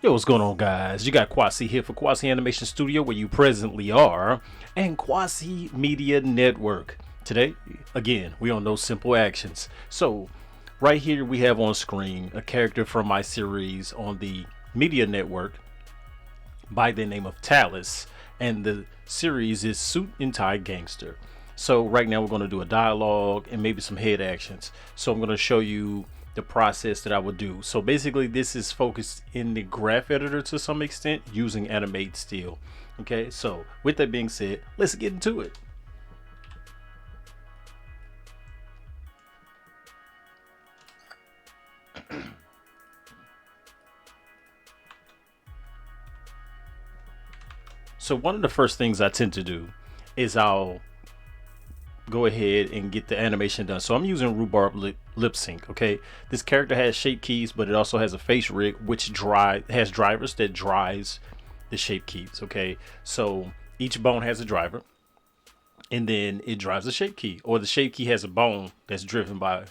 Yo, what's going on, guys? You got Quasi here for Quasi Animation Studio, where you presently are, and Quasi Media Network. Today, again, we on those simple actions. So, right here we have on screen a character from my series on the Media Network by the name of Talus, and the series is Suit and Tie Gangster. So right now we're going to do a dialogue and maybe some head actions. So I'm going to show you the process that I would do. So basically this is focused in the graph editor to some extent using Animate still. Okay, so with that being said, let's get into it. So one of the first things I tend to do is I'll go ahead and get the animation done. So I'm using rhubarb lip sync. Okay, this character has shape keys, but it also has a face rig which has drivers that drives the shape keys. Okay, so each bone has a driver, and then it drives the shape key, or the shape key has a bone that's driven by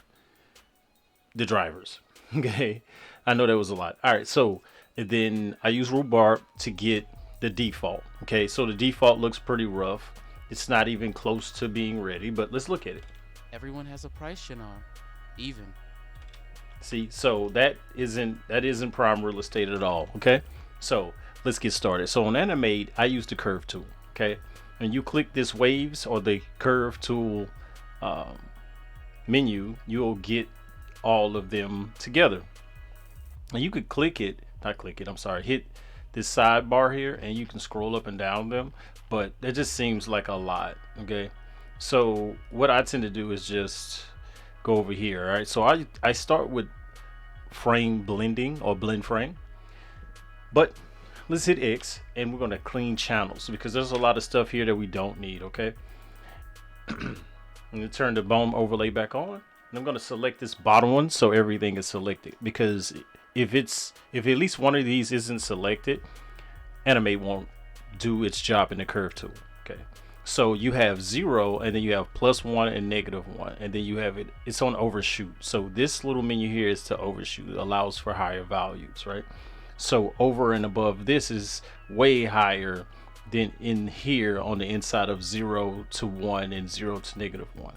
the drivers. Okay, I know that was a lot. All right, so and then I use rhubarb to get the default. Okay, so the default looks pretty rough. It's not even close to being ready, but let's look at it. Everyone has a price, Shinar. Even. See, so that isn't prime real estate at all. Okay, so let's get started. So on Animate, I use the curve tool. Okay, and you click this waves or the curve tool um, menu, you'll get all of them together. And you could click it, not click it. I'm sorry, hit this sidebar here, and you can scroll up and down them. But that just seems like a lot. Okay, so what I tend to do is just go over here. All right, so I start with frame blending or blend frame, but let's hit X and we're going to clean channels because there's a lot of stuff here that we don't need. Okay, I'm going to turn the bone overlay back on, and I'm going to select this bottom one so everything is selected, because if at least one of these isn't selected, Animate won't do its job in the curve tool. Okay, so you have 0, and then you have +1 and -1, and then you have it's on overshoot. So this little menu here is to overshoot. It allows for higher values, right? So over and above this is way higher than in here on the inside of 0 to 1 and 0 to -1.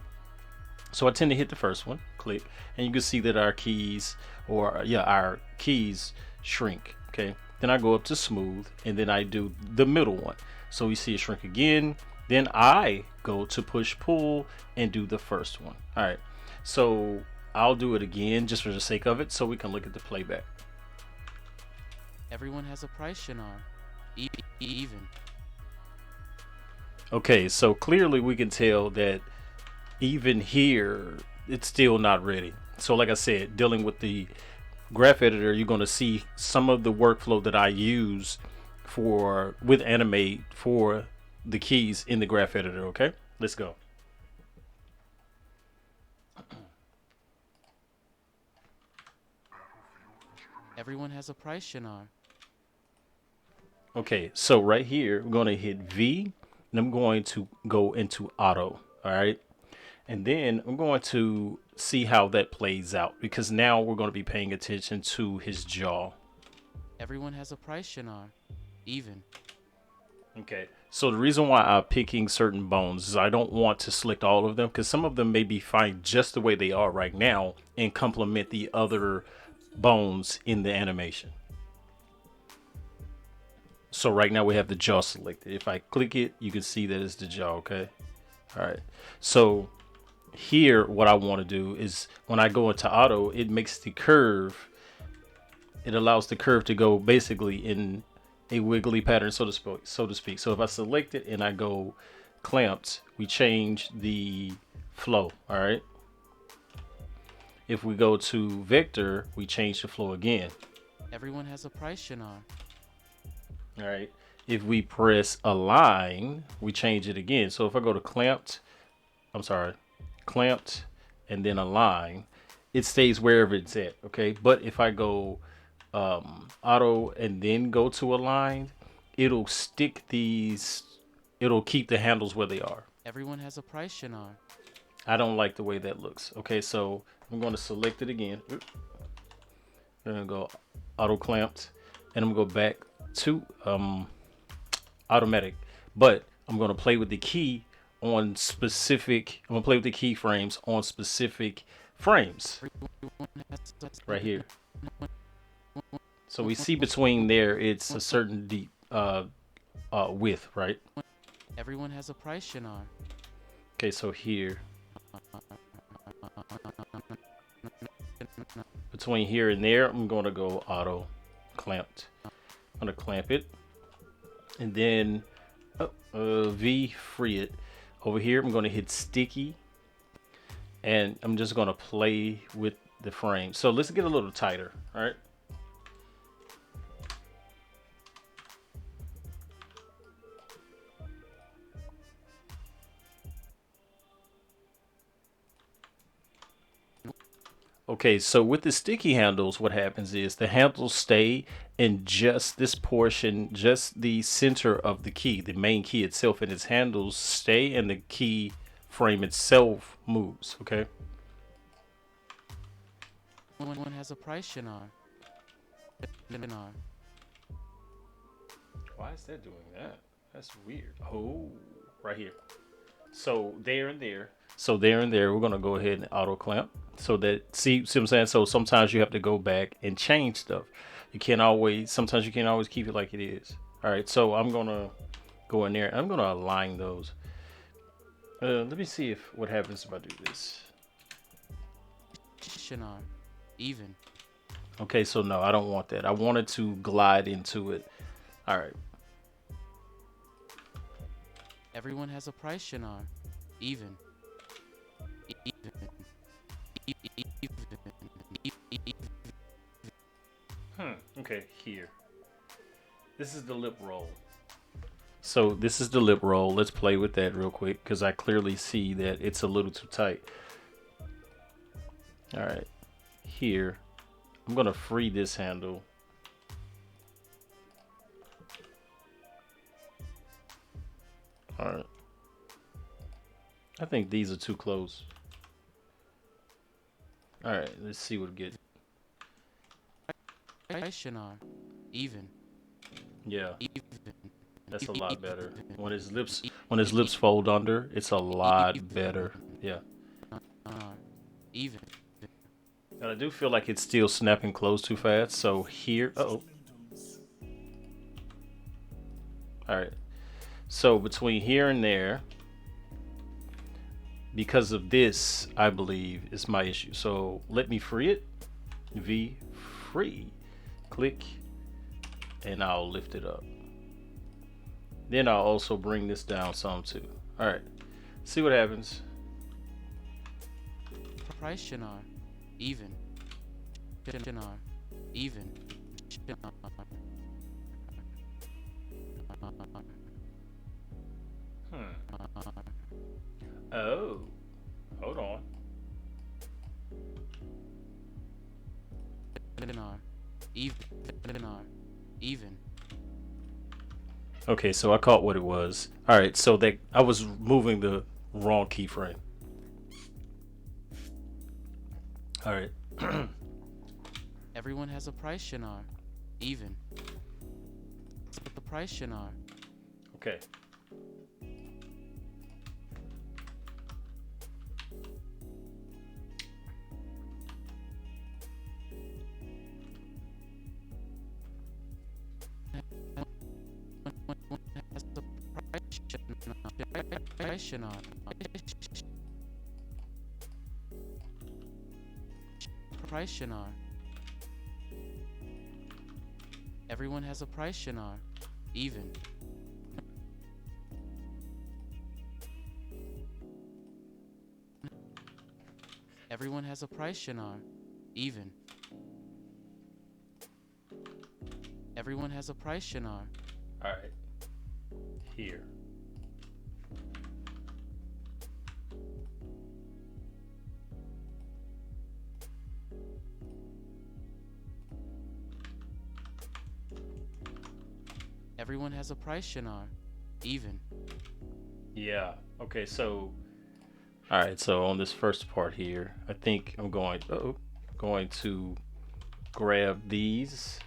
So I tend to hit the first one, click, and you can see that our keys, our keys shrink. Okay, then I go up to smooth, and then I do the middle one. So we see it shrink again. Then I go to push pull and do the first one. All right, so I'll do it again just for the sake of it so we can look at the playback. Everyone has a price, Shinar. Even. Okay, so clearly we can tell that even here it's still not ready. So like I said, dealing with the graph editor, you're going to see some of the workflow that I use for with Animate for the keys in the graph editor. Okay, let's go. Everyone has a price, Shinar. Okay, so right here I'm going to hit V, and I'm going to go into auto. All right, and then I'm going to see how that plays out, because now we're going to be paying attention to his jaw. Everyone has a price, Shinar. Even. Okay, so the reason why I'm picking certain bones is I don't want to select all of them, because some of them may be fine just the way they are right now and complement the other bones in the animation. So right now we have the jaw selected. If I click it, you can see that it's the jaw. Okay, all right, so here what I want to do is when I go into auto, it makes the curve, it allows the curve to go basically in a wiggly pattern, so to speak. So if I select it and I go clamped, we change the flow. All right, if we go to vector, we change the flow again. Everyone has a price, Shinar. All right, if we press align, we change it again. So if I go to clamped and then align, it stays wherever it's at. Okay, but if I go auto and then go to align, it'll keep the handles where they are. Everyone has a price, Shinar. I don't like the way that looks. Okay, so I'm going to select it again. I'm going to go auto clamped, and I'm gonna go back to automatic, but I'm gonna play with the key on specific. I'm gonna play with the keyframes on specific frames right here. So we see between there, it's a certain deep width, right? Everyone has a price, Shinar. Okay, so here, between here and there, I'm gonna go auto clamped. I'm gonna clamp it, and then V free it. Over here, I'm gonna hit sticky, and I'm just gonna play with the frame. So let's get a little tighter, all right? Okay, so with the sticky handles, what happens is the handles stay in just this portion, just the center of the key, the main key itself, and its handles stay, and the key frame itself moves. Okay. Everyone has a price, Shinar. Shinar. Why is that doing that? That's weird. Oh, right here. So there and there. So there and there, we're gonna go ahead and auto clamp. So that see what I'm saying? So sometimes you have to go back and change stuff. You can't always sometimes you can't always keep it like it is. Alright, so I'm gonna go in there and I'm gonna align those. Let me see if what happens if I do this. Shinar. Even. Okay, so no, I don't want that. I wanted to glide into it. Alright. Everyone has a price, Shinar. Even. Even. Okay, here. This is the lip roll. So this is the lip roll. Let's play with that real quick because I clearly see that it's a little too tight. All right, here. I'm gonna free this handle. All right. I think these are too close. All right, let's see what we get. Price, Shinar. Even. Yeah, Even. that's a lot better. When his lips fold under, it's a lot better. Yeah. Even. And I do feel like it's still snapping closed too fast. So here, all right. So between here and there, because of this, I believe is my issue. So let me free it. V free. Click, and I'll lift it up. Then I'll also bring this down some too. All right. See what happens. Price, Shinar. Even. Shinar. Even. Shinar. Oh, hold on. Shinar. Even. Shinar. Even. Okay, so I caught what it was. All right, so that I was moving the wrong keyframe. All right. Everyone has a price, Shinar. Even. The price, Shinar. Okay. Has the price, Shinar. Price, Shinar. Everyone has a price, Shinar. Even. Everyone has a price, Shinar. Even. Everyone has a price, Shinar. All right. Here. Everyone has a price, Shinar. Even. Yeah. Okay, so all right, so on this first part here, I think I'm going to grab these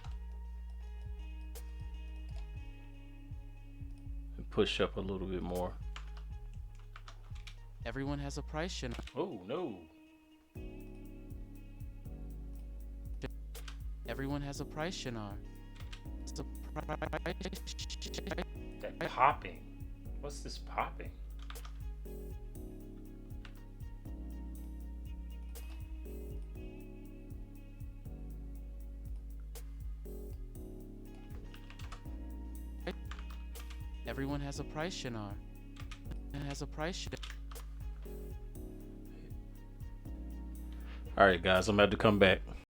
push up a little bit more. Everyone has a price, Shinar. Oh no. Everyone has a price, Shinar. It's a price. That popping. What's this popping? Everyone has a price, Shinar. Everyone has a price, Shinar. All right, guys, I'm about to come back.